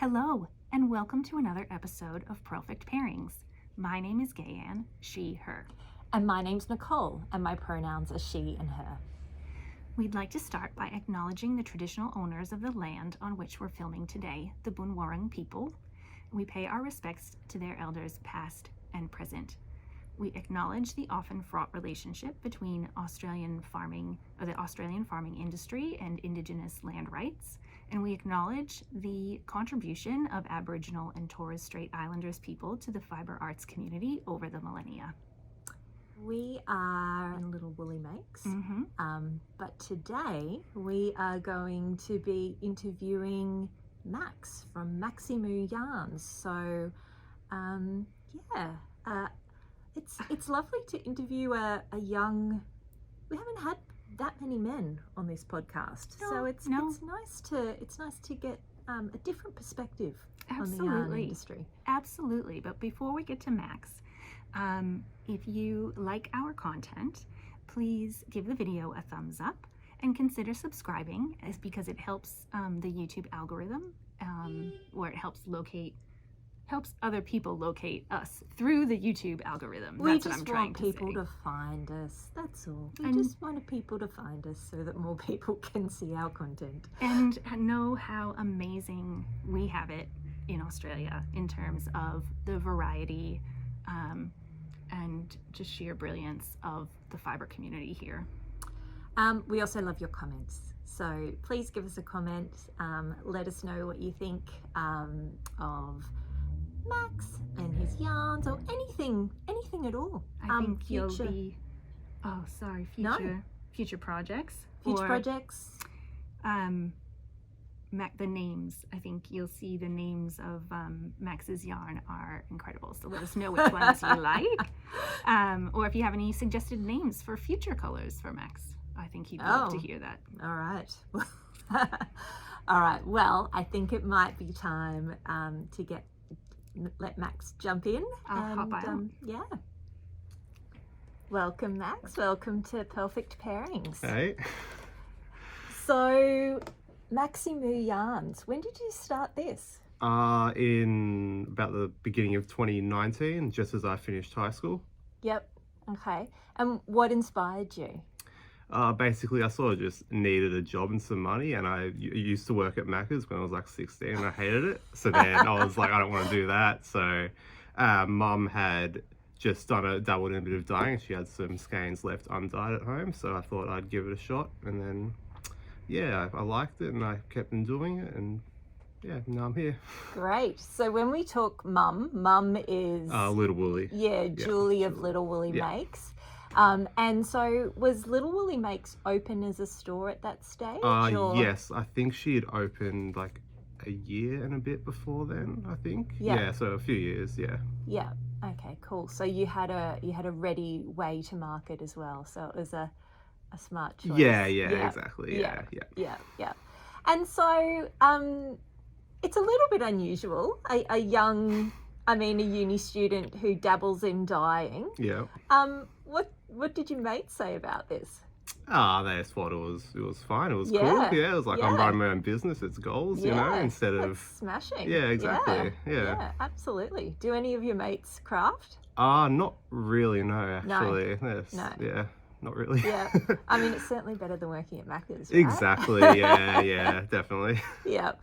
Hello, and welcome to another episode of Purlfect Pairings. My name is Gayanne, she, her. And my name's Nicole, and my pronouns are she and her. We'd like to start by acknowledging the traditional owners of the land on which we're filming today, the Boonwurrung people. We pay our respects to their elders past and present. We acknowledge the often fraught relationship between the Australian farming industry and Indigenous land rights, and we acknowledge the contribution of Aboriginal and Torres Strait Islanders people to the fibre arts community over the millennia. We are Little Woollie Makes, but today we are going to be interviewing Max from Maximoo Yarns. So, it's lovely to interview a young. We haven't had that many men on this podcast, so it's nice to get a different perspective on the yarn industry. Absolutely. But before we get to Max, if you like our content, please give the video a thumbs up and consider subscribing, because it helps the YouTube algorithm, or it helps other people locate us through the YouTube algorithm. That's what I'm trying to say. We just want people to find us. That's all. We just want people to find us so that more people can see our content and know how amazing we have it in Australia in terms of the variety and just sheer brilliance of the fibre community here. We also love your comments. So please give us a comment. Let us know what you think of Max and his yarns, or anything at all. I think you'll be future projects. The names. I think you'll see the names of Max's yarn are incredible. So let us know which ones you like, or if you have any suggested names for future colors for Max. I think he'd love to hear that. All right. All right. Well, I think it might be time to let Max jump in. I'll hop on. Yeah. Welcome, Max. Welcome to Purlfect Pairings. Hey. So, Maximoo Yarns, when did you start this? In about the beginning of 2019, just as I finished high school. Yep. Okay. And what inspired you? Basically, I sort of just needed a job and some money, and I used to work at Macca's when I was like 16, and I hated it. So then I was like, I don't want to do that. So Mum had just dabbled in a bit of dyeing, and she had some skeins left undyed at home, so I thought I'd give it a shot. And then, I liked it, and I kept on doing it, and now I'm here. Great. So when we talk Mum is... Little Woollie. Yeah, Julie of Little Woollie Makes. And so was Little Woollie Makes open as a store at that stage? Yes, I think she had opened like a year and a bit before then, I think. Yeah, so a few years, Yeah. Okay, cool. So you had a ready way to market as well. So it was a smart choice. Yeah, exactly. Yeah. And so it's a little bit unusual, a uni student who dabbles in dyeing. Yeah. What did your mates say about this? They just thought it was fine. It was cool. Yeah, it was like I'm running my own business. It's goals, instead of smashing. Yeah, exactly. Yeah, absolutely. Do any of your mates craft? Not really. No, actually. No. Yeah, not really. Yeah. I mean, it's certainly better than working at Macca's, right? Exactly. Yeah, definitely. Yeah.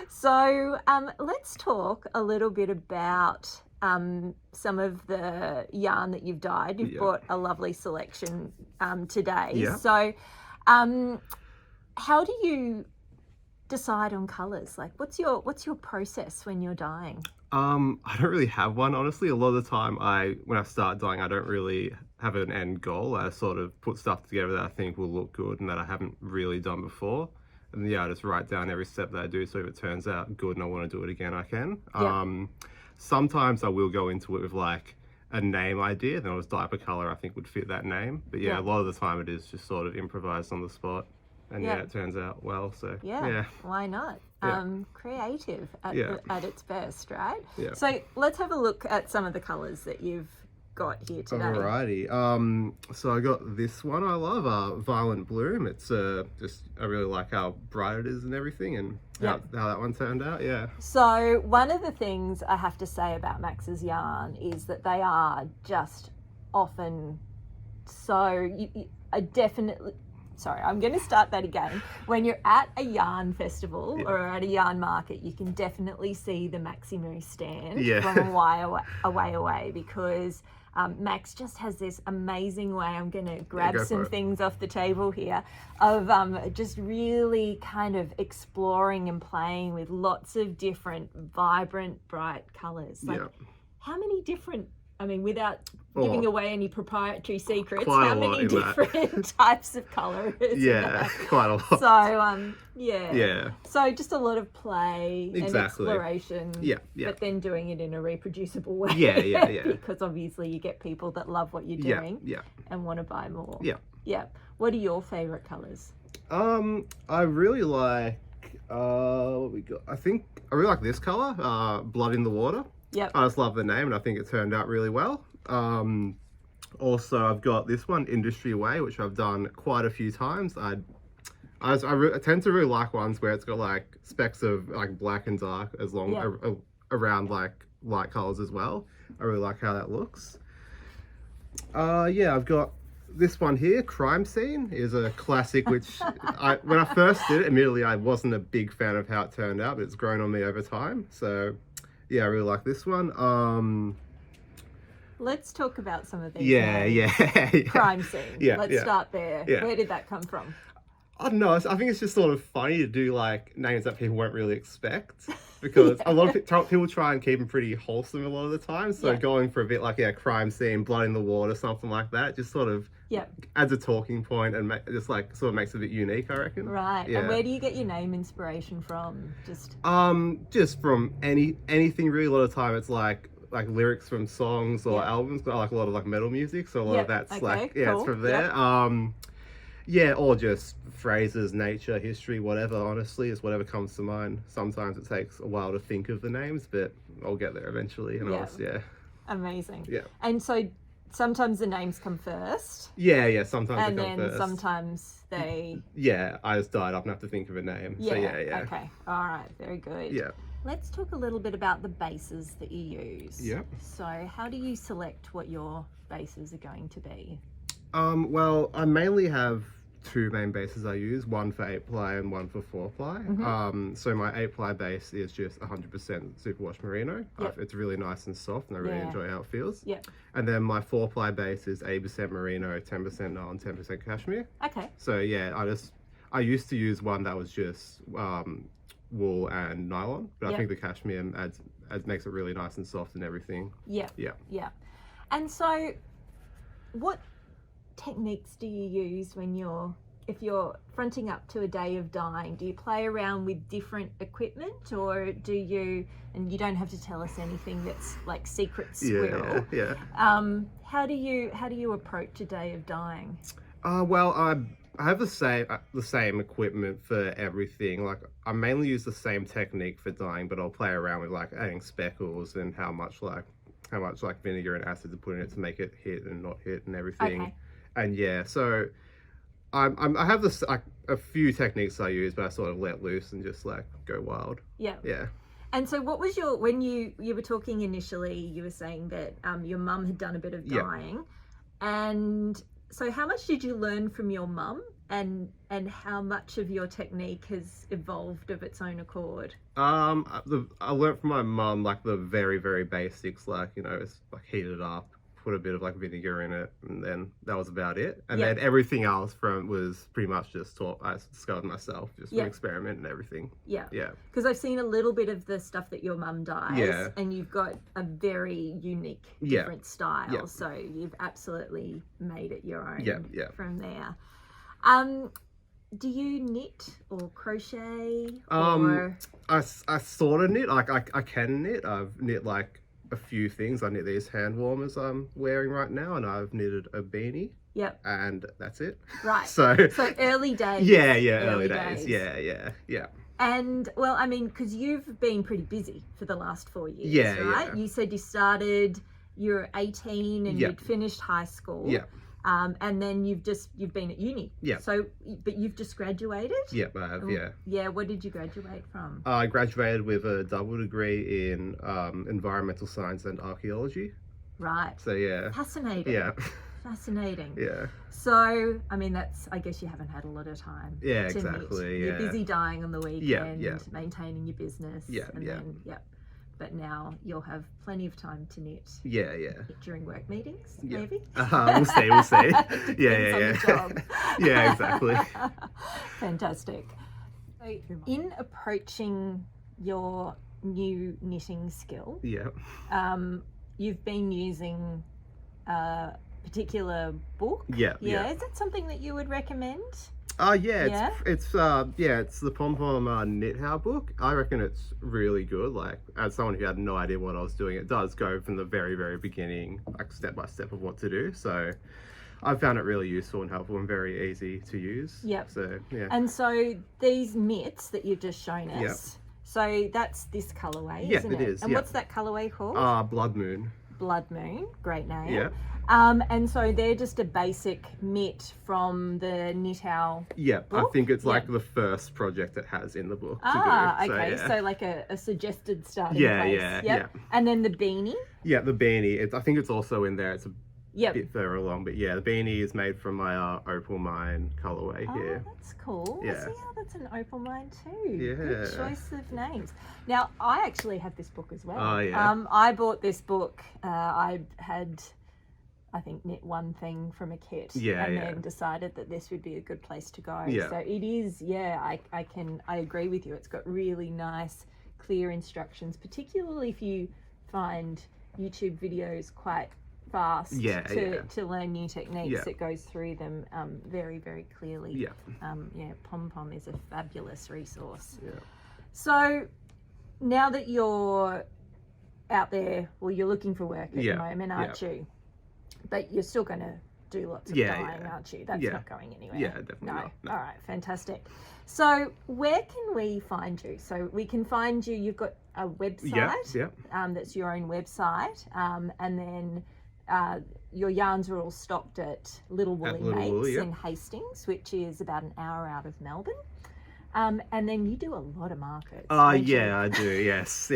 So let's talk a little bit about some of the yarn that you've dyed. You've brought a lovely selection today. Yeah. So how do you decide on colours? Like, what's your process when you're dyeing? I don't really have one, honestly. A lot of the time when I start dyeing, I don't really have an end goal. I sort of put stuff together that I think will look good and that I haven't really done before. And I just write down every step that I do, so if it turns out good and I want to do it again, I can. Sometimes I will go into it with like a name idea, then I'll just dye up a colour I think would fit that name. But a lot of the time it is just sort of improvised on the spot. And it turns out well, so why not? Creative at its best, right? Yeah. So let's have a look at some of the colours that you've got here today? Alrighty. So I got this one I love, Violent Bloom. It's just, I really like how bright it is and everything, and how that one turned out. Yeah. So one of the things I have to say about Max's yarn is that they are just often I definitely... Sorry, I'm going to start that again. When you're at a yarn festival or at a yarn market, you can definitely see the Maximoo stand from a way away, because Max just has this amazing way. I'm going to grab some things off the table here of just really kind of exploring and playing with lots of different vibrant, bright colours. Like, how many different... I mean, without giving away any proprietary secrets, how many different types of colour is there? Quite a lot. So, so just a lot of play and exploration, but then doing it in a reproducible way. Because obviously you get people that love what you're doing and want to buy more. What are your favourite colours? I really like, what we got? I really like this colour, Blood in the Water. I just love the name, and I think it turned out really well. Also, I've got this one, Industry Way, which I've done quite a few times. I tend to really like ones where it's got like specks of like black and dark as long around like light colors as well. I really like how that looks. I've got this one here, Crime Scene, is a classic, which when I first did it, admittedly, I wasn't a big fan of how it turned out, but it's grown on me over time. So yeah, I really like this one. Let's talk about some of these. Crime Scene. Let's start there. Where did that come from? I don't know. I think it's just sort of funny to do like names that people won't really expect, because a lot of people try and keep them pretty wholesome a lot of the time. So going for a bit like Crime Scene, Blood in the Water, something like that, just sort of adds a talking point and just like sort of makes it a bit unique, I reckon. Right. And where do you get your name inspiration from? Just from anything really. A lot of time it's like lyrics from songs or albums. I like a lot of like metal music, so a lot of that's it's from there. Or just phrases, nature, history, whatever. Honestly, it's whatever comes to mind. Sometimes it takes a while to think of the names, but I'll get there eventually. And amazing. And so sometimes the names come first. Sometimes and they come then first. Sometimes they... I just died up and have to think of a name. Okay, all right, very good. Let's talk a little bit about the bases that you use. So how do you select what your bases are going to be? Well, I mainly have two main bases I use, one for 8-ply and one for 4-ply. So my 8-ply base is just 100% superwash merino. It's really nice and soft, and I really enjoy how it feels. And then my 4-ply base is 80% merino, 10% nylon, 10% cashmere. So I used to use one that was just wool and nylon, but I think the cashmere makes it really nice and soft and everything. And so what techniques do you use if you're fronting up to a day of dyeing? Do you play around with different equipment, or do you, and you don't have to tell us anything that's like secret squirrel, how do you approach a day of dyeing? Well, I have the same equipment for everything. Like, I mainly use the same technique for dyeing, but I'll play around with like adding speckles and how much vinegar and acid to put in it to make it hit and not hit and everything. And so I have this a few techniques I use, but I sort of let loose and just like go wild. And so what was when you were talking initially, you were saying that your mum had done a bit of dyeing, and so how much did you learn from your mum, and how much of your technique has evolved of its own accord? I learned from my mum like the very, very basics, like, it's like heat it up, put a bit of like vinegar in it, and then that was about it. And then everything else was pretty much just I discovered myself, just from experiment and everything. Because I've seen a little bit of the stuff that your mum dyes, and you've got a very unique, different style. So you've absolutely made it your own from there. Do you knit or crochet? Or... I sort of knit. Like I can knit. I've knit like a few things. I knit these hand warmers I'm wearing right now, and I've knitted a beanie. And that's it. Right. So early days. Early days. Yeah. And well, I mean, because you've been pretty busy for the last 4 years, right? You said you started you're 18 and Yep. you'd finished high school. Yeah. And then you've been at uni. Yeah. So, but you've just graduated? Yep, I have, yeah. Yeah, what did you graduate from? I graduated with a double degree in environmental science and archaeology. Right. So, yeah. Fascinating. Yeah. Fascinating. Yeah. So, I mean, I guess you haven't had a lot of time. Yeah, to exactly. Meet. Yeah. You're busy dyeing on the weekend, yeah. maintaining your business. Yeah, and yeah. then, yep. But now you'll have plenty of time to knit. Yeah. During work meetings, Yeah. maybe? We'll see. Depends Yeah. on the job. Yeah, exactly. Fantastic. So in approaching your new knitting skill, Yeah. you've been using a particular book. Yeah. Is that something that you would recommend? It's the Pom Pom Knit How book. I reckon it's really good. Like, as someone who had no idea what I was doing, it does go from the very, very beginning, like step by step of what to do. So I found it really useful and helpful and very easy to use. Yep. So yeah. And so these knits that you've just shown us, Yep. so that's this colourway, Yeah, isn't it? it is, And yeah. what's that colourway called? Blood Moon. Blood Moon, great name. Yeah. And so they're just a basic knit from the Knit Owl. Yeah, I book? think it's like Yeah. the first project it has in the book to do. Okay. So, So like a suggested starting Yeah, place. yeah, Yep. And then the beanie. yeah, the beanie. I think it's also in there. It's a Yep. bit further along, but yeah, the beanie is made from my Opal Mine colorway here. Oh, that's cool. Yeah. See how that's an opal mine too. Yeah. Good choice of names. Now, I actually have this book as well. Oh, yeah. I bought this book. I had, I think, knit one thing from a kit. Yeah, and yeah. then decided that this would be a good place to go. Yeah. So it is, I agree with you. It's got really nice, clear instructions, particularly if you find YouTube videos quite fast to learn new techniques. Yeah. It goes through them very, very clearly. Yeah. Pom Pom is a fabulous resource. Yeah. So now that you're out there, well, you're looking for work at the moment, aren't you? But you're still going to do lots of dyeing, aren't you? That's not going anywhere. Yeah, definitely not. No. All right, fantastic. So where can we find you? So we can find you, you've got a website. That's your own website. And then your yarns are all stocked at Little Woollie Makes in Hastings, which is about an hour out of Melbourne. And then you do a lot of markets. I do. Yes.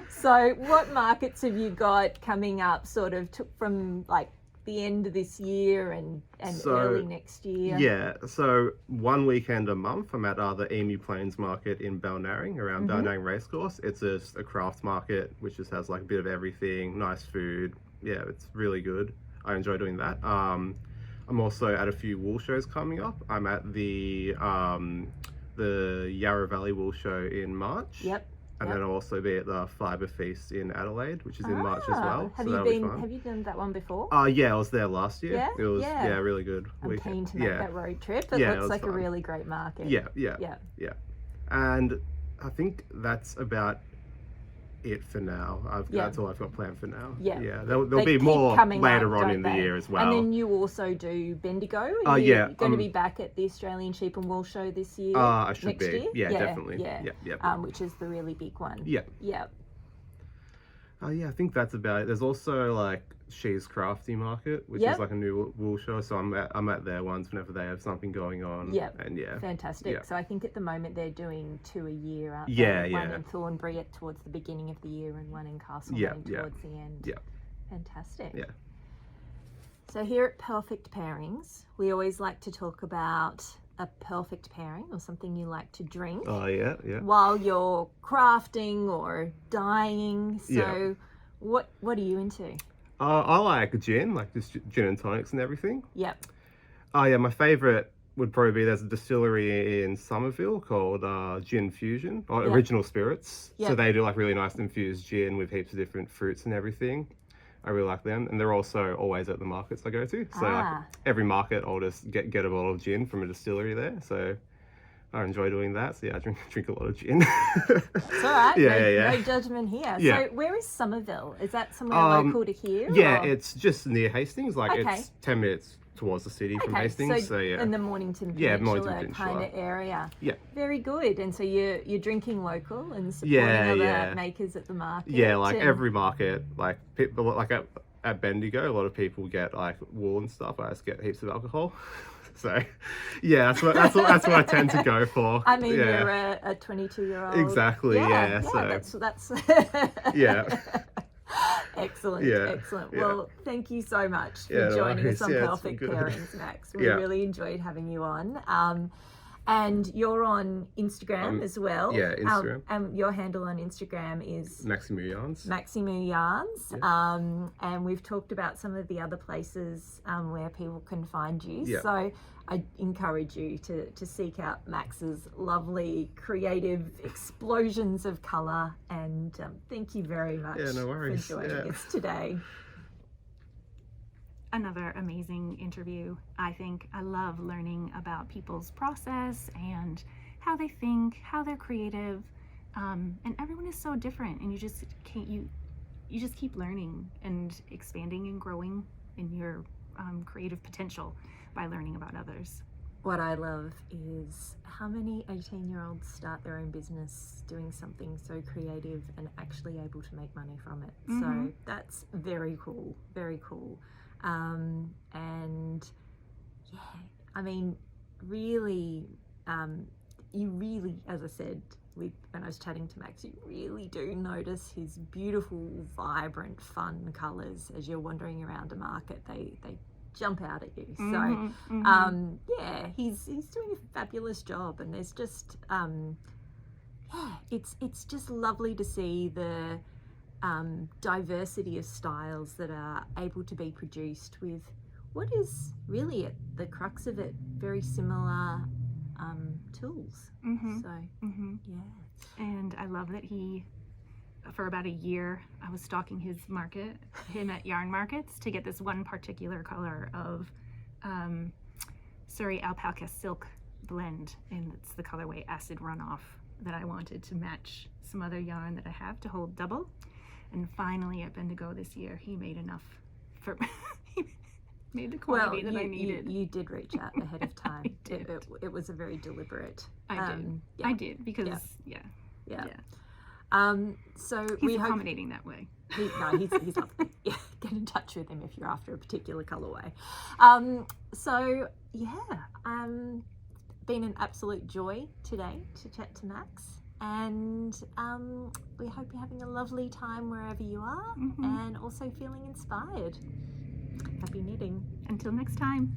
So what markets have you got coming up sort of from like the end of this year and early next year? Yeah, so one weekend a month I'm at the Emu Plains Market in Balnarring, around Balnarring Racecourse. It's just a craft market which just has like a bit of everything, nice food. Yeah, it's really good. I enjoy doing that. I'm also at a few wool shows coming up. I'm at the Yarra Valley Wool Show in March. Yep. And then I'll also be at the Fibre Feast in Adelaide, which is in March as well. Have you done that one before? Yeah, I was there last year. Yeah? It was Yeah. really good. I'm keen to make that road trip. It Yeah, it looks was like a fun. really great market. Yeah. And I think that's about it for now. That's all I've got planned for now. Yeah. There'll They be keep more coming later up, on don't in the they? year as well. And then you also do Bendigo. Oh, yeah. You're going to be back at the Australian Sheep and Wool Show this year. I should next be. year? Yeah, definitely. Yeah. Which is the really big one. Yeah. Yeah. Yeah, I think that's about it. There's also like She's Crafty Market, which is like a new wool show. So I'm at their ones whenever they have something going on. Yeah. And Fantastic. Yeah. So I think at the moment they're doing 2 a year, aren't Yeah, they? One yeah. in Thornbury towards the beginning of the year and one in Castlemaine towards the end. Yeah. Fantastic. Yeah. So here at Purlfect Pairings, we always like to talk about a perfect pairing or something you like to drink Oh, yeah. while you're crafting or dyeing. So what are you into? I like gin, like just gin and tonics and everything. Yep. Oh, yeah, my favourite would probably be, there's a distillery in Somerville called Gin Fusion, or Original Spirits. So they do like really nice infused gin with heaps of different fruits and everything. I really like them. And they're also always at the markets I go to. So like, every market I'll just get a bottle of gin from a distillery there. So I enjoy doing that. So yeah, I drink a lot of gin. It's all right. No judgment here. Yeah. So where is Somerville? Is that somewhere local to here? Yeah, or? it's just near Hastings. Like Okay. it's 10 minutes towards the city from Okay, Hastings. So yeah. in the Mornington Yeah, Peninsula Mornington kind of Peninsula. area. Yeah. Very good. And so you're drinking local and supporting other makers at the market. Yeah, like every market, like people like at Bendigo, a lot of people get like wool and stuff. I just get heaps of alcohol. So, yeah, that's what I tend to go for. I mean, yeah. you're a 22-year-old. Exactly. Yeah. So that's. yeah. Excellent. Yeah. Excellent. Yeah. Well, thank you so much for Yeah, no joining us on worries. Yeah, Purlfect it's been good. Pairings, Max. We Yeah. really enjoyed having you on. And you're on Instagram as well. Yeah, Instagram. And your handle on Instagram is Maximoo Yarns. Maximoo Yarns. Yeah. And we've talked about some of the other places where people can find you. Yeah. So I encourage you to seek out Max's lovely, creative explosions of colour. And thank you very much No worries. for joining us today. Another amazing interview. I think I love learning about people's process and how they think, how they're creative, and everyone is so different, and you just keep learning and expanding and growing in your creative potential by learning about others. What I love is how many 18-year-olds start their own business doing something so creative and actually able to make money from it. Mm-hmm. So that's very cool, very cool. And yeah, I mean, really, you really, as I said, when I was chatting to Max, you really do notice his beautiful, vibrant, fun colours as you're wandering around a market. They jump out at you. Mm-hmm. So, yeah, he's doing a fabulous job, and there's just, it's just lovely to see the diversity of styles that are able to be produced with what is really at the crux of it, very similar tools. Mm-hmm. So, yeah. And I love that for about a year, I was stalking him at yarn markets to get this one particular color of Surrey alpaca silk blend, and it's the colorway Acid Runoff that I wanted to match some other yarn that I have to hold double. And finally at Bendigo this year, he made enough for he made the quantity that I needed. You did reach out ahead of time. I did. It was a very deliberate. I did because Yeah. So he's accommodating that way. He's lovely. Yeah, get in touch with him if you're after a particular colorway. So yeah, been an absolute joy today to chat to Max. And we hope you're having a lovely time wherever you are, and also feeling inspired. Happy knitting. Until next time.